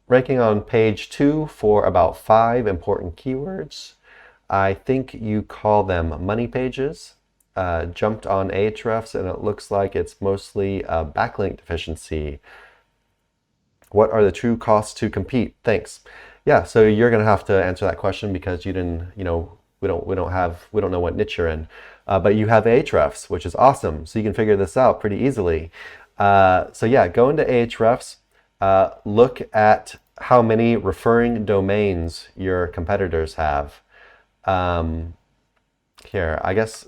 ranking on page 2 for about 5 important keywords. I think you call them money pages. Jumped on Ahrefs, and it looks like it's mostly a backlink deficiency. What are the true costs to compete? Thanks. Yeah, so you're gonna have to answer that question because you didn't, we don't know what niche you're in, but you have Ahrefs, which is awesome. So you can figure this out pretty easily. So yeah, go into Ahrefs, look at how many referring domains your competitors have. Here, I guess.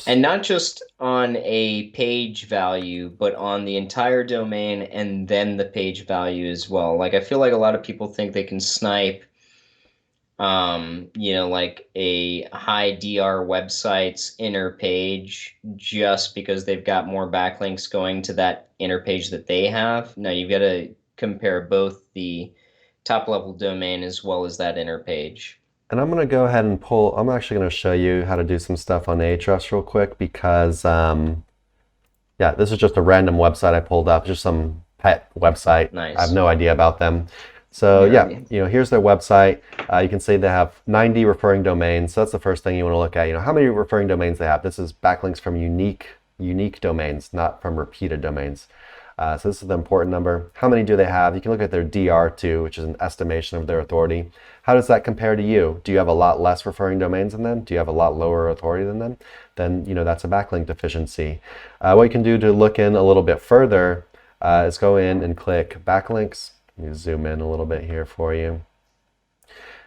And not just on a page value, but on the entire domain and then the page value as well. Like I feel like a lot of people think they can snipe like a high DR website's inner page just because they've got more backlinks going to that inner page that they have. No, you've got to compare both the top level domain as well as that inner page. And I'm going to go ahead and I'm actually going to show you how to do some stuff on Ahrefs real quick because, yeah, this is just a random website I pulled up, just some pet website. Nice. I have no idea about them. So yeah, here's their website. You can see they have 90 referring domains. So that's the first thing you want to look at. How many referring domains they have. This is backlinks from unique domains, not from repeated domains. So this is the important number. How many do they have? You can look at their DR2, which is an estimation of their authority. How does that compare to you? Do you have a lot less referring domains than them? Do you have a lot lower authority than them? Then, that's a backlink deficiency. What you can do to look in a little bit further is go in and click backlinks. Let me zoom in a little bit here for you.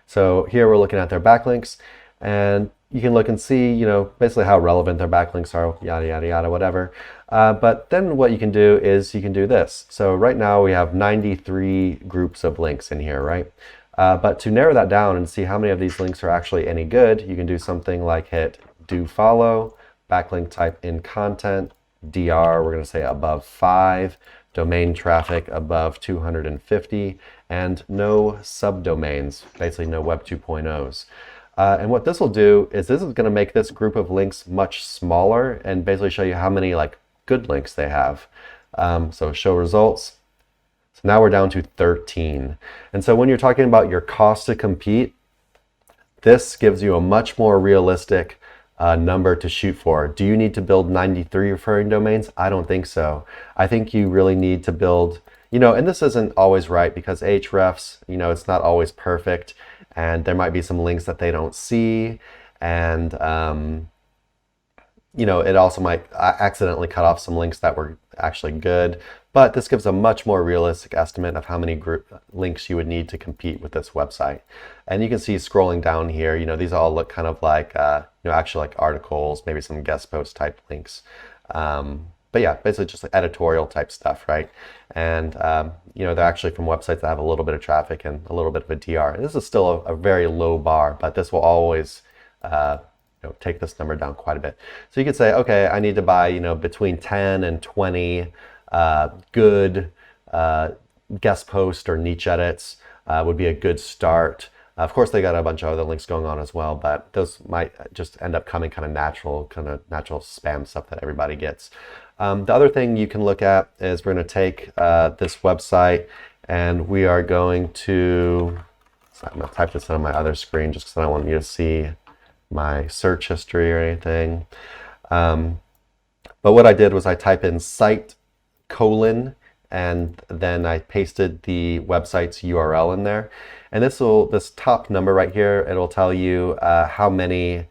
So here we're looking at their backlinks, and you can look and see, basically how relevant their backlinks are, yada, yada, yada, whatever. But then what you can do is you can do this. So right now we have 93 groups of links in here, right? But to narrow that down and see how many of these links are actually any good, you can do something like hit do follow, backlink type in content, DR, we're going to say above 5, domain traffic above 250, and no subdomains, basically no Web 2.0s. And what this will do is this is going to make this group of links much smaller and basically show you how many good links they have. So show results. So now we're down to 13. And so when you're talking about your cost to compete, this gives you a much more realistic number to shoot for. Do you need to build 93 referring domains? I don't think so. I think you really need to build, and this isn't always right because Ahrefs, it's not always perfect. And there might be some links that they don't see, and it also might accidentally cut off some links that were actually good. But this gives a much more realistic estimate of how many group links you would need to compete with this website. And you can see scrolling down here, these all look kind of like actually like articles, maybe some guest post type links. But yeah, basically just like editorial type stuff, right? And they're actually from websites that have a little bit of traffic and a little bit of a DR. And this is still a very low bar, but this will always take this number down quite a bit. So you could say, okay, I need to buy between 10 and 20 good guest post or niche edits would be a good start. Of course, they got a bunch of other links going on as well, but those might just end up coming kind of natural spam stuff that everybody gets. The other thing you can look at is we're going to take this website and we are going to, so I'm going to type this on my other screen just because I don't want you to see my search history or anything. But what I did was I type in site : and then I pasted the website's URL in there. And this top number right here, it'll tell you how many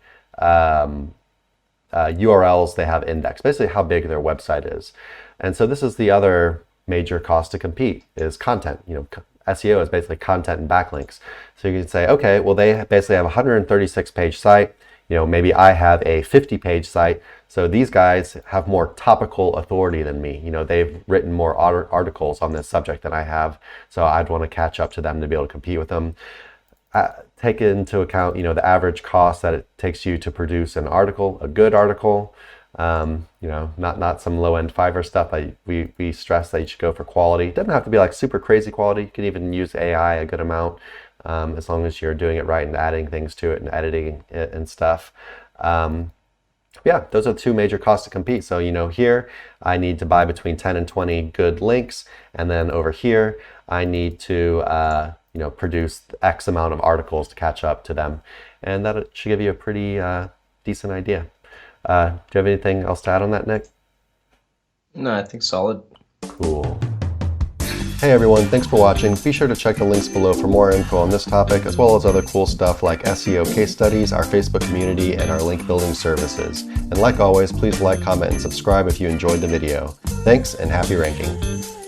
URLs they have indexed, basically how big their website is. And so this is the other major cost to compete is content. SEO is basically content and backlinks. So you can say, okay, well, they basically have a 136 page site. Maybe I have a 50 page site. So these guys have more topical authority than me. They've written more articles on this subject than I have. So I'd want to catch up to them to be able to compete with them. Take into account, the average cost that it takes you to produce an article, a good article. Not some low-end Fiverr stuff. We stress that you should go for quality. It doesn't have to be like super crazy quality. You can even use AI a good amount, as long as you're doing it right and adding things to it and editing it and stuff. Yeah, those are two major costs to compete. So, here I need to buy between 10 and 20 good links. And then over here, I need to, produce X amount of articles to catch up to them. And that should give you a pretty decent idea. Do you have anything else to add on that, Nick? No, I think solid. Cool. Hey everyone, thanks for watching. Be sure to check the links below for more info on this topic, as well as other cool stuff like SEO case studies, our Facebook community, and our link building services. And like always, please like, comment, and subscribe if you enjoyed the video. Thanks, and happy ranking.